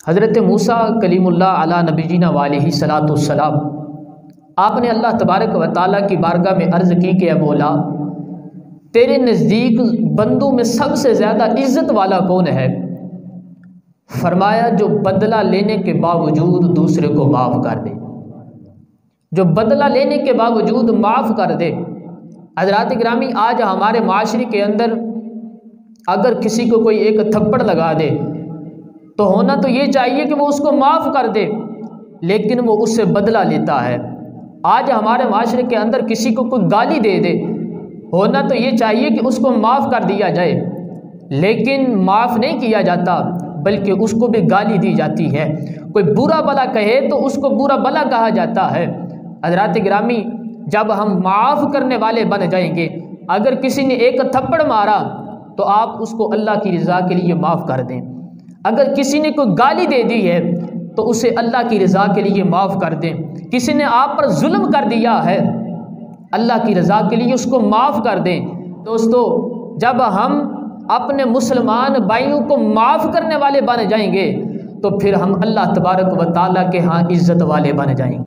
حضرت موسیٰ کلیم اللہ علی نبینا علیہ الصلاۃ والسلام، آپ نے اللہ تبارک و تعالیٰ کی بارگاہ میں عرض کی کہ اے مولا، تیرے نزدیک بندوں میں سب سے زیادہ عزت والا کون ہے؟ فرمایا جو بدلہ لینے کے باوجود دوسرے کو معاف کر دے، جو بدلہ لینے کے باوجود معاف کر دے۔ حضرات گرامی، آج ہمارے معاشرے کے اندر اگر کسی کو کوئی ایک تھپڑ لگا دے تو ہونا تو یہ چاہیے کہ وہ اس کو معاف کر دے، لیکن وہ اس سے بدلہ لیتا ہے۔ آج ہمارے معاشرے کے اندر کسی کو کوئی گالی دے دے، ہونا تو یہ چاہیے کہ اس کو معاف کر دیا جائے، لیکن معاف نہیں کیا جاتا، بلکہ اس کو بھی گالی دی جاتی ہے۔ کوئی برا بلا کہے تو اس کو برا بلا کہا جاتا ہے۔ حضرات گرامی، جب ہم معاف کرنے والے بن جائیں گے، اگر کسی نے ایک تھپڑ مارا تو آپ اس کو اللہ کی رضا کے لیے معاف کر دیں۔ اگر کسی نے کوئی گالی دے دی ہے تو اسے اللہ کی رضا کے لیے معاف کر دیں۔ کسی نے آپ پر ظلم کر دیا ہے، اللہ کی رضا کے لیے اس کو معاف کر دیں۔ دوستو، جب ہم اپنے مسلمان بھائیوں کو معاف کرنے والے بن جائیں گے تو پھر ہم اللہ تبارک و تعالیٰ کے ہاں عزت والے بن جائیں گے۔